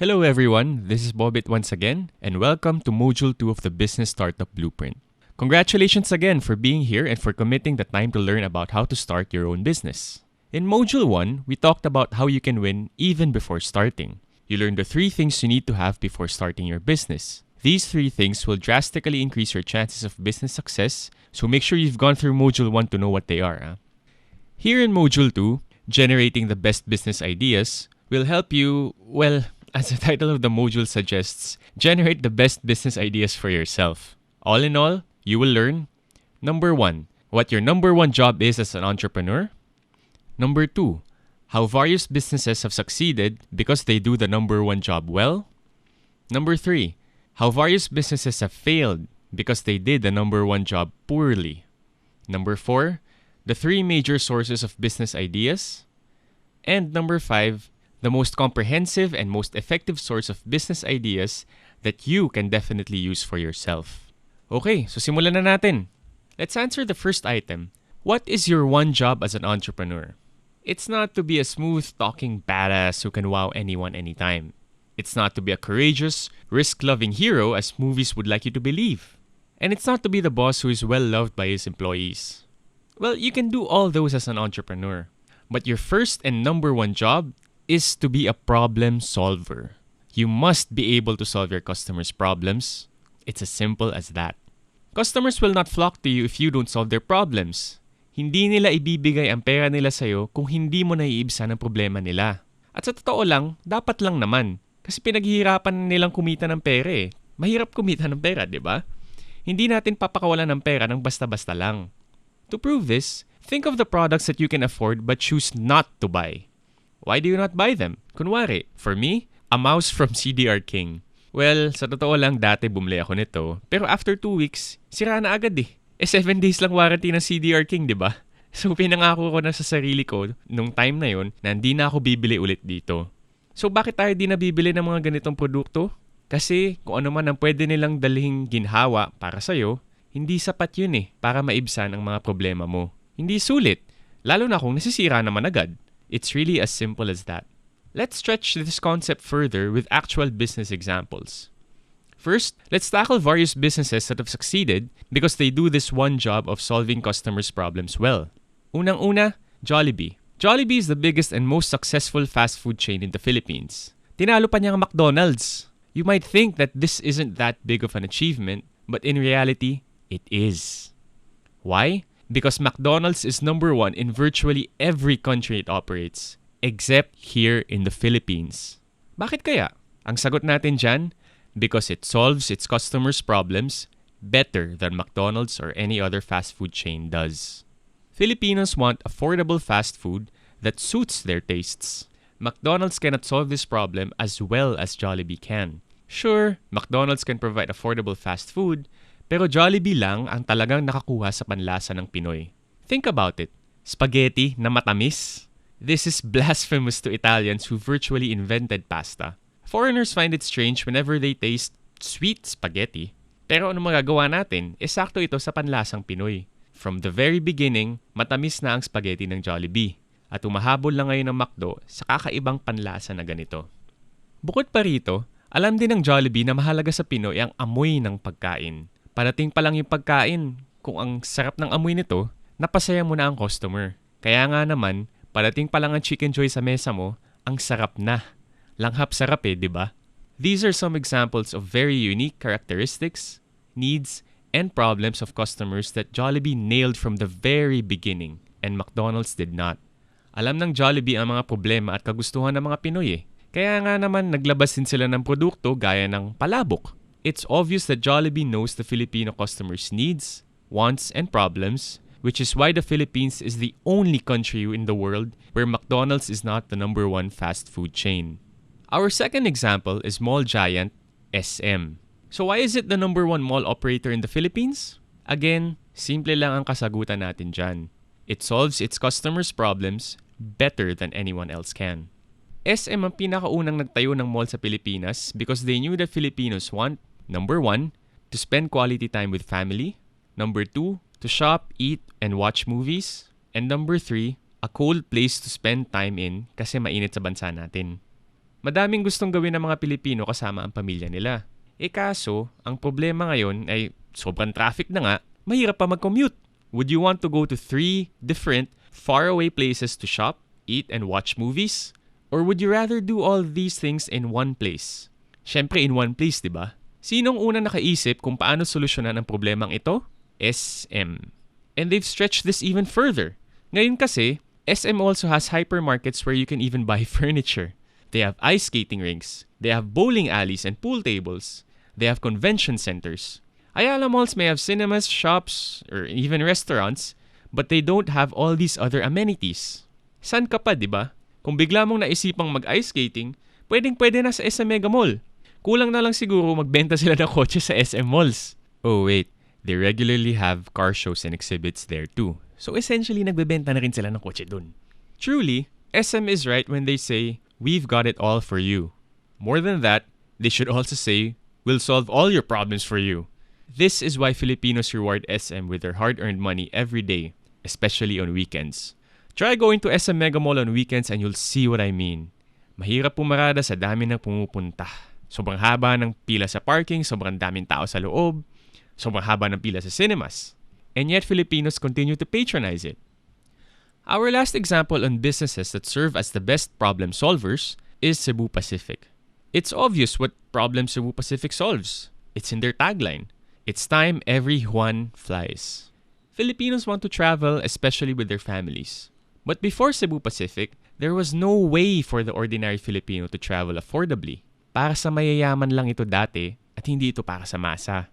Hello everyone, this is Bobit once again, and welcome to Module 2 of the Business Startup Blueprint. Congratulations again for being here and for committing the time to learn about how to start your own business. In Module 1, we talked about how you can win even before starting. You learned the 3 things you need to have before starting your business. These 3 things will drastically increase your chances of business success, so make sure you've gone through Module 1 to know what they are. Here in Module 2, generating the best business ideas will help you, as the title of the module suggests, generate the best business ideas for yourself. All in all, you will learn number 1, what your number 1 job is as an entrepreneur. Number 2, how various businesses have succeeded because they do the number 1 job well. Number 3, how various businesses have failed because they did the number 1 job poorly. Number 4, the 3 major sources of business ideas. And number 5, the most comprehensive and most effective source of business ideas that you can definitely use for yourself. Okay, so simulan na natin. Let's answer the first item. What is your one job as an entrepreneur? It's not to be a smooth-talking badass who can wow anyone anytime. It's not to be a courageous, risk-loving hero as movies would like you to believe. And it's not to be the boss who is well-loved by his employees. Well, you can do all those as an entrepreneur. But your first and number 1 job is to be a problem solver. You must be able to solve your customers' problems. It's as simple as that. Customers will not flock to you if you don't solve their problems. Hindi nila ibibigay ang pera nila sa'yo kung hindi mo naiibsan ang problema nila. At sa totoo lang, dapat lang naman. Kasi pinaghihirapan nilang kumita ng pera eh. Mahirap kumita ng pera, di ba? Hindi natin papakawalan ng pera ng basta-basta lang. To prove this, think of the products that you can afford but choose not to buy. Why do you not buy them? Kunwari, for me, a mouse from CDR King. Well, sa totoo lang, dati bumili ako nito. Pero after 2 weeks, sira na agad eh. 7 days lang warranty ng CDR King, di ba? So, pinangako ko na sa sarili ko, nung time na yon, na hindi na ako bibili ulit dito. So, bakit tayo di nabibili ng mga ganitong produkto? Kasi, kung ano man ang pwede nilang dalhin ginhawa para sa'yo, hindi sapat yun eh, para maibsan ang mga problema mo. Hindi sulit, lalo na kung nasisira naman agad. It's really as simple as that. Let's stretch this concept further with actual business examples. First, let's tackle various businesses that have succeeded because they do this one job of solving customers' problems well. Unang-una, Jollibee. Jollibee is the biggest and most successful fast food chain in the Philippines. Tinalo pa niya ang McDonald's. You might think that this isn't that big of an achievement, but in reality, it is. Why? Because McDonald's is number 1 in virtually every country it operates, except here in the Philippines. Bakit kaya? Ang sagot natin dyan, because it solves its customers' problems better than McDonald's or any other fast food chain does. Filipinos want affordable fast food that suits their tastes. McDonald's cannot solve this problem as well as Jollibee can. Sure, McDonald's can provide affordable fast food, pero Jollibee lang ang talagang nakakuha sa panlasa ng Pinoy. Think about it. Spaghetti na matamis? This is blasphemous to Italians who virtually invented pasta. Foreigners find it strange whenever they taste sweet spaghetti. Pero ano magagawa natin? Sakto ito sa panlasang Pinoy. From the very beginning, matamis na ang spaghetti ng Jollibee. At umahabol lang ngayon ng McDo sa kakaibang panlasa na ganito. Bukod pa rito, alam din ng Jollibee na mahalaga sa Pinoy ang amoy ng pagkain. Parating pa lang yung pagkain, kung ang sarap ng amoy nito, napasaya mo na ang customer. Kaya nga naman, parating pa lang ang Chicken Joy sa mesa mo, ang sarap na. Langhap sarap eh, di ba? These are some examples of very unique characteristics, needs, and problems of customers that Jollibee nailed from the very beginning, and McDonald's did not. Alam ng Jollibee ang mga problema at kagustuhan ng mga Pinoy eh. Kaya nga naman naglabas din sila ng produkto gaya ng palabok. It's obvious that Jollibee knows the Filipino customers' needs, wants, and problems, which is why the Philippines is the only country in the world where McDonald's is not the number 1 fast food chain. Our second example is mall giant SM. So why is it the number 1 mall operator in the Philippines? Again, simple lang ang kasagutan natin dyan. It solves its customers' problems better than anyone else can. SM ang pinakaunang nagtayo ng mall sa Pilipinas because they knew that Filipinos want number 1, to spend quality time with family. Number 2, to shop, eat, and watch movies. And number 3, a cold place to spend time in kasi mainit sa bansa natin. Madaming gustong gawin ng mga Pilipino kasama ang pamilya nila. Kaso, ang problema ngayon ay sobrang traffic na nga, mahirap pa mag-commute. Would you want to go to 3 different, faraway places to shop, eat, and watch movies? Or would you rather do all these things in one place? Syempre in one place, di ba? Sinong unang nakaisip kung paano solusyonan ang problemang ito? SM. And they've stretched this even further. Ngayon kasi, SM also has hypermarkets where you can even buy furniture. They have ice skating rinks. They have bowling alleys and pool tables. They have convention centers. Ayala malls may have cinemas, shops, or even restaurants, but they don't have all these other amenities. San ka pa, di ba? Kung bigla mong naisipang mag-ice skating, pwedeng-pwede na sa SM Mega Mall. Kulang na lang siguro magbenta sila ng kotse sa SM malls. Oh wait, they regularly have car shows and exhibits there too. So essentially, nagbebenta na rin sila ng kotse dun. Truly, SM is right when they say, we've got it all for you. More than that, they should also say, we'll solve all your problems for you. This is why Filipinos reward SM with their hard-earned money every day, especially on weekends. Try going to SM Mega Mall on weekends and you'll see what I mean. Mahirap pumarada sa dami ng pumupunta. Sobrang haba ng pila sa parking, sobrang daming tao sa loob, sobrang haba ng pila sa cinemas. And yet Filipinos continue to patronize it. Our last example on businesses that serve as the best problem solvers is Cebu Pacific. It's obvious what problem Cebu Pacific solves. It's in their tagline. It's time every Juan flies. Filipinos want to travel, especially with their families. But before Cebu Pacific, there was no way for the ordinary Filipino to travel affordably. Para sa mayayaman lang ito dati at hindi ito para sa masa.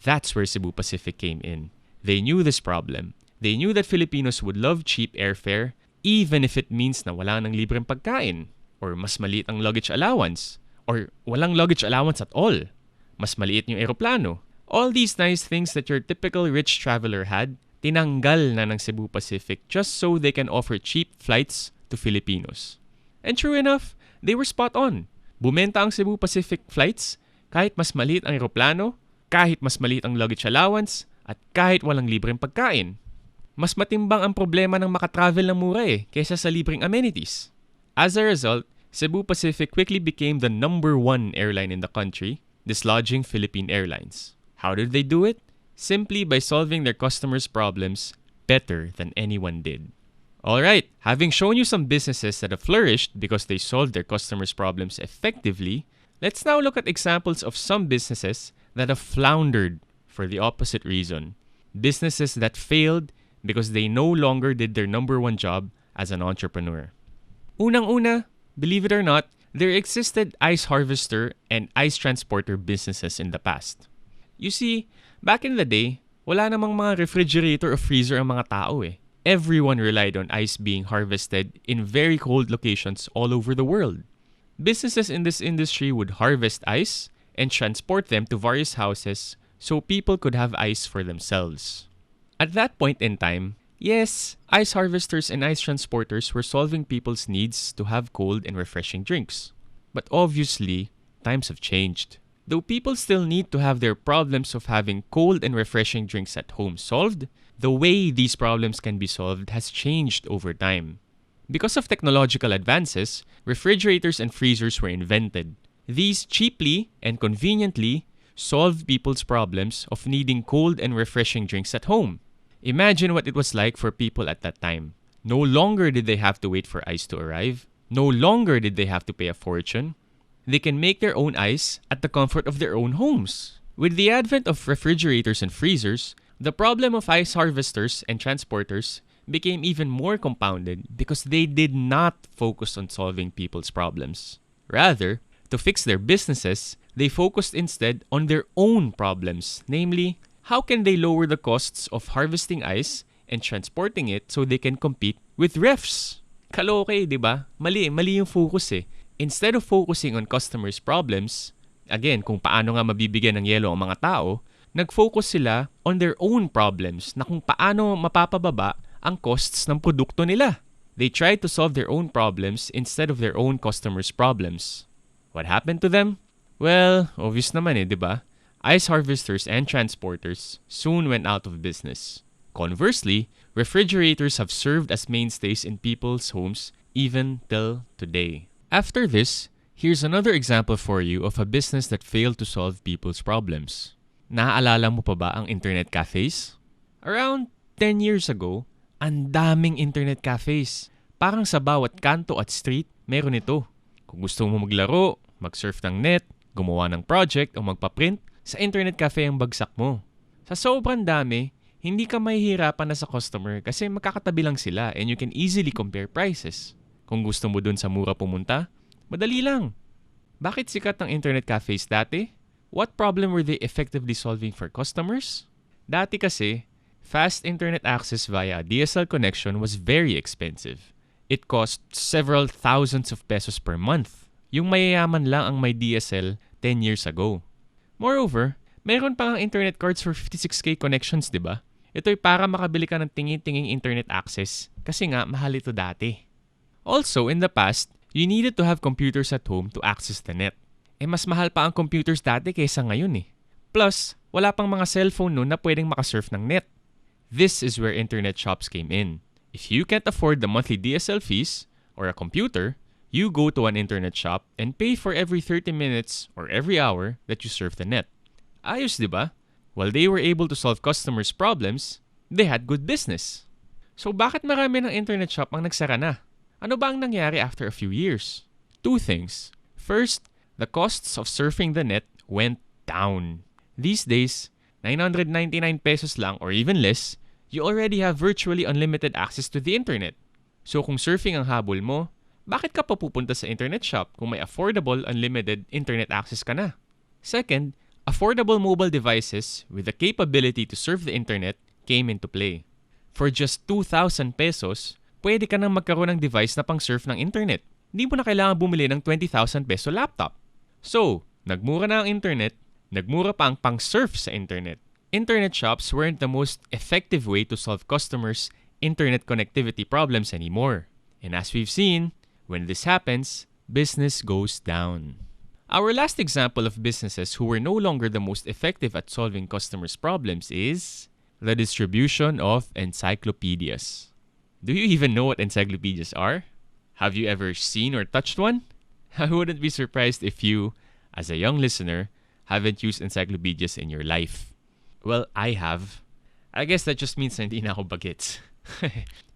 That's where Cebu Pacific came in. They knew this problem. They knew that Filipinos would love cheap airfare even if it means na wala ng libreng pagkain or mas maliit ang luggage allowance or walang luggage allowance at all. Mas maliit yung eroplano. All these nice things that your typical rich traveler had, tinanggal na ng Cebu Pacific just so they can offer cheap flights to Filipinos. And true enough, they were spot on. Bumenta ang Cebu Pacific flights kahit mas maliit ang eroplano, kahit mas maliit ang luggage allowance, at kahit walang libreng pagkain. Mas matimbang ang problema ng makatravel ng mura kaysa sa libreng amenities. As a result, Cebu Pacific quickly became the #1 airline in the country, dislodging Philippine Airlines. How did they do it? Simply by solving their customers' problems better than anyone did. Alright, having shown you some businesses that have flourished because they solved their customers' problems effectively, let's now look at examples of some businesses that have floundered for the opposite reason. Businesses that failed because they no longer did their #1 job as an entrepreneur. Unang-una, believe it or not, there existed ice harvester and ice transporter businesses in the past. You see, back in the day, wala namang mga refrigerator or freezer ang mga tao Everyone relied on ice being harvested in very cold locations all over the world. Businesses in this industry would harvest ice and transport them to various houses so people could have ice for themselves. At that point in time, yes, ice harvesters and ice transporters were solving people's needs to have cold and refreshing drinks. But obviously, times have changed. Though people still need to have their problems of having cold and refreshing drinks at home solved, the way these problems can be solved has changed over time. Because of technological advances, refrigerators and freezers were invented. These cheaply and conveniently solved people's problems of needing cold and refreshing drinks at home. Imagine what it was like for people at that time. No longer did they have to wait for ice to arrive. No longer did they have to pay a fortune. They can make their own ice at the comfort of their own homes. With the advent of refrigerators and freezers, the problem of ice harvesters and transporters became even more compounded because they did not focus on solving people's problems. Rather, to fix their businesses, they focused instead on their own problems, namely, how can they lower the costs of harvesting ice and transporting it so they can compete with refs? Kaloke, di ba? Mali yung focus Instead of focusing on customers' problems, again, kung paano nga mabibigyan ng yelo ang mga tao, nag-focus sila on their own problems na kung paano mapapababa ang costs ng produkto nila. They tried to solve their own problems instead of their own customers' problems. What happened to them? Well, obvious naman di ba? Ice harvesters and transporters soon went out of business. Conversely, refrigerators have served as mainstays in people's homes even till today. After this, Here's another example for you of a business that failed to solve people's problems. Naaalala mo pa ba ang internet cafes? Around 10 years ago, ang daming internet cafes. Parang sa bawat kanto at street, meron ito. Kung gusto mo maglaro, mag-surf ng net, gumawa ng project o magpa-print, sa internet cafe ang bagsak mo. Sa sobrang dami, hindi ka mahihirapan na sa customer kasi magkakatabi lang sila and you can easily compare prices. Kung gusto mo dun sa mura pumunta, madali lang. Bakit sikat ang internet cafes dati? What problem were they effectively solving for customers? Dati kasi, fast internet access via DSL connection was very expensive. It cost several thousands of pesos per month. Yung mayayaman lang ang may DSL 10 years ago. Moreover, meron pa ang internet cards for 56K connections, di ba? Ito'y para makabili ka ng tingin-tinging internet access kasi nga mahal ito dati. Also, in the past, you needed to have computers at home to access the net. Mas mahal pa ang computers dati kaysa ngayon eh. Plus, wala pang mga cellphone noon na pwedeng makasurf ng net. This is where internet shops came in. If you can't afford the monthly DSL fees or a computer, you go to an internet shop and pay for every 30 minutes or every hour that you surf the net. Ayos, di ba? While they were able to solve customers' problems, they had good business. So bakit marami ng internet shop ang nagsara na? Ano ba ang nangyari after a few years? Two things. First, the costs of surfing the net went down. These days, 999 pesos lang or even less, you already have virtually unlimited access to the internet. So kung surfing ang habol mo, bakit ka pa pupunta sa internet shop kung may affordable unlimited internet access ka na? Second, affordable mobile devices with the capability to surf the internet came into play. For just 2,000 pesos, pwede ka nang magkaroon ng device na pang-surf ng internet. Hindi mo na kailangan bumili ng 20,000 peso laptop. So, nagmura na ang internet, nagmura pa ang pang-surf sa internet. Internet shops weren't the most effective way to solve customers' internet connectivity problems anymore. And as we've seen, when this happens, business goes down. Our last example of businesses who were no longer the most effective at solving customers' problems is the distribution of encyclopedias. Do you even know what encyclopedias are? Have you ever seen or touched one? I wouldn't be surprised if you, as a young listener, haven't used encyclopedias in your life. Well, I have. I guess that just means na hindi na ako bagets.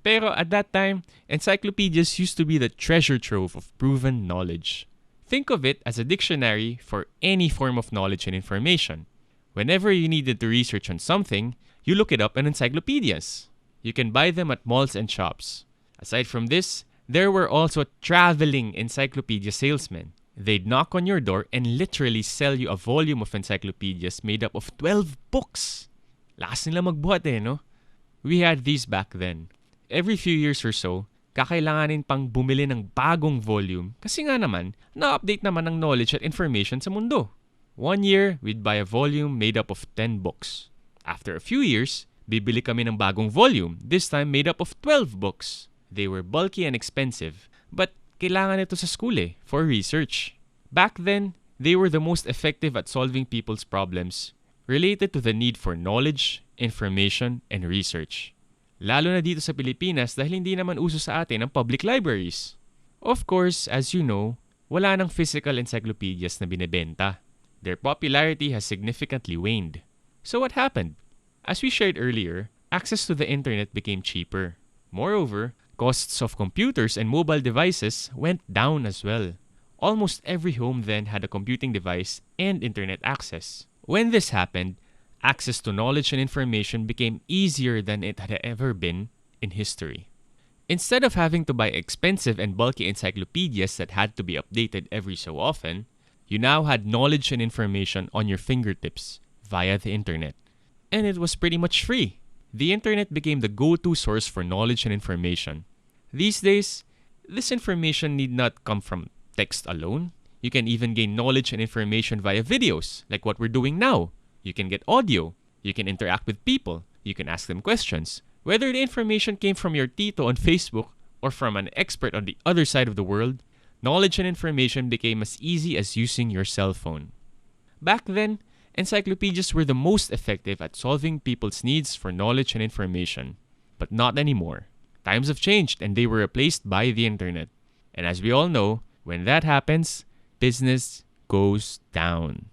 Pero at that time, encyclopedias used to be the treasure trove of proven knowledge. Think of it as a dictionary for any form of knowledge and information. Whenever you needed to research on something, you look it up in encyclopedias. You can buy them at malls and shops. Aside from this, there were also traveling encyclopedia salesmen. They'd knock on your door and literally sell you a volume of encyclopedias made up of 12 books. Lakas nila magbuhat no? We had these back then. Every few years or so, kakailanganin pang bumili ng bagong volume kasi nga naman, na-update naman ang knowledge at information sa mundo. 1 year, we'd buy a volume made up of 10 books. After a few years, bibili kami ng bagong volume, this time made up of 12 books. They were bulky and expensive, but kailangan ito sa school for research. Back then, they were the most effective at solving people's problems related to the need for knowledge, information, and research. Lalo na dito sa Pilipinas dahil hindi naman uso sa atin ang public libraries. Of course, as you know, wala nang physical encyclopedias na binebenta. Their popularity has significantly waned. So what happened? As we shared earlier, access to the internet became cheaper. Moreover, costs of computers and mobile devices went down as well. Almost every home then had a computing device and internet access. When this happened, access to knowledge and information became easier than it had ever been in history. Instead of having to buy expensive and bulky encyclopedias that had to be updated every so often, you now had knowledge and information on your fingertips via the internet. And it was pretty much free. The internet became the go-to source for knowledge and information. These days, this information need not come from text alone. You can even gain knowledge and information via videos, like what we're doing now. You can get audio. You can interact with people. You can ask them questions. Whether the information came from your tito on Facebook or from an expert on the other side of the world, knowledge and information became as easy as using your cell phone. Back then, encyclopedias were the most effective at solving people's needs for knowledge and information. But not anymore. Times have changed and they were replaced by the internet. And as we all know, when that happens, business goes down.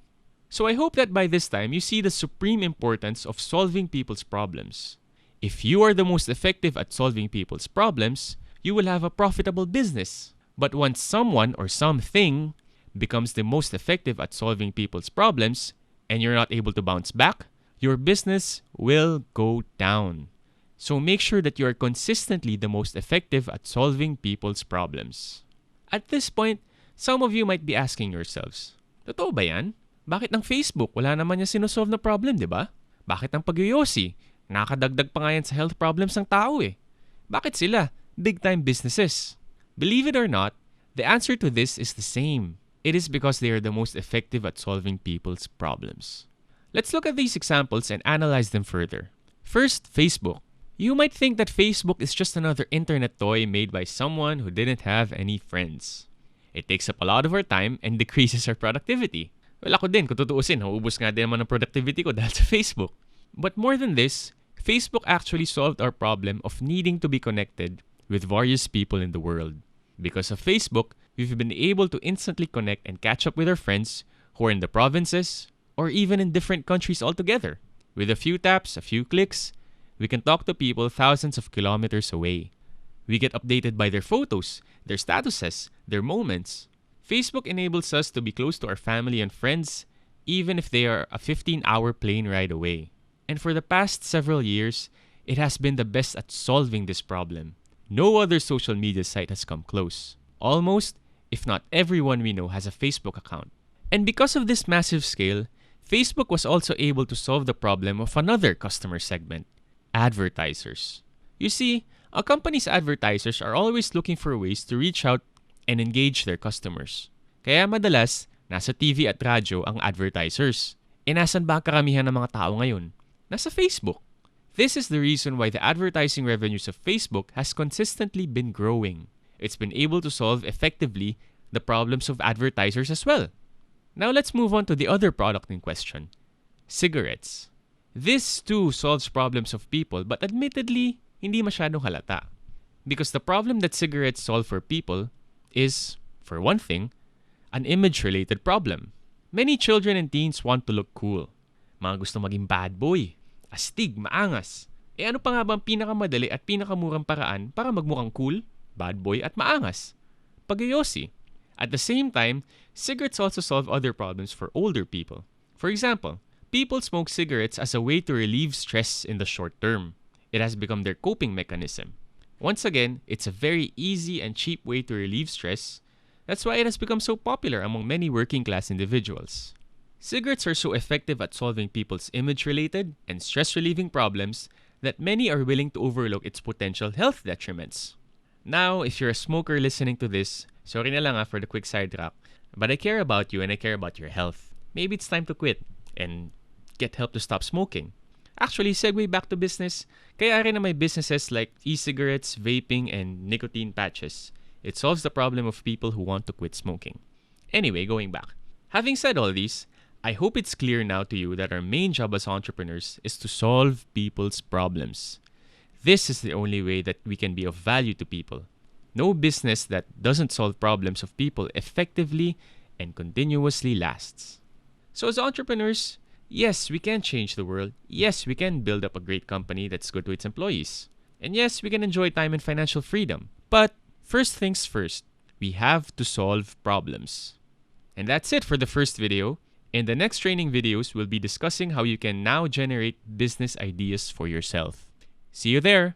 So I hope that by this time, you see the supreme importance of solving people's problems. If you are the most effective at solving people's problems, you will have a profitable business. But once someone or something becomes the most effective at solving people's problems and you're not able to bounce back, your business will go down. So make sure that you are consistently the most effective at solving people's problems. At this point, some of you might be asking yourselves, totoo ba yan? Bakit ang Facebook wala naman niya sinusolve na problem, di ba? Bakit ang pag-yoyosi? Nakakadagdag pa nga yan sa health problems ng tao eh. Bakit sila? Big-time businesses. Believe it or not, the answer to this is the same. It is because they are the most effective at solving people's problems. Let's look at these examples and analyze them further. First, Facebook. You might think that Facebook is just another internet toy made by someone who didn't have any friends. It takes up a lot of our time and decreases our productivity. Well, ako din, kung tutuusin, nauubos nga din naman ang productivity ko dahil sa Facebook. But more than this, Facebook actually solved our problem of needing to be connected with various people in the world. Because of Facebook, we've been able to instantly connect and catch up with our friends who are in the provinces or even in different countries altogether. With a few taps, a few clicks, we can talk to people thousands of kilometers away. We get updated by their photos, their statuses, their moments. Facebook enables us to be close to our family and friends even if they are a 15-hour plane ride away. And for the past several years, it has been the best at solving this problem. No other social media site has come close. Almost, if not everyone we know has a Facebook account. And because of this massive scale, Facebook was also able to solve the problem of another customer segment, advertisers. You see, a company's advertisers are always looking for ways to reach out and engage their customers. Kaya madalas, nasa TV at radyo ang advertisers. E nasan ba ang karamihan ng mga tao ngayon? Nasa Facebook. This is the reason why the advertising revenues of Facebook has consistently been growing. It's been able to solve effectively the problems of advertisers as well. Now let's move on to the other product in question, cigarettes. This too solves problems of people but admittedly, hindi masyadong halata. Because the problem that cigarettes solve for people is, for one thing, an image-related problem. Many children and teens want to look cool. Mga gusto maging bad boy, astig, maangas. E ano pa nga ba ang pinakamadali at pinakamurang paraan para magmukhang cool, bad boy at maangas? Pag-yoyosi. At the same time, cigarettes also solve other problems for older people. For example, people smoke cigarettes as a way to relieve stress in the short term. It has become their coping mechanism. Once again, it's a very easy and cheap way to relieve stress. That's why it has become so popular among many working-class individuals. Cigarettes are so effective at solving people's image-related and stress-relieving problems that many are willing to overlook its potential health detriments. Now, if you're a smoker listening to this, sorry na lang for the quick sidetrack, but I care about you and I care about your health. Maybe it's time to quit and get help to stop smoking. Actually, segue back to business, kaya rin na may businesses like e-cigarettes, vaping, and nicotine patches. It solves the problem of people who want to quit smoking. Anyway, going back. Having said all these, I hope it's clear now to you that our main job as entrepreneurs is to solve people's problems. This is the only way that we can be of value to people. No business that doesn't solve problems of people effectively and continuously lasts. So as entrepreneurs, yes, we can change the world. Yes, we can build up a great company that's good to its employees. And yes, we can enjoy time and financial freedom. But first things first, we have to solve problems. And that's it for the first video. In the next training videos, we'll be discussing how you can now generate business ideas for yourself. See you there!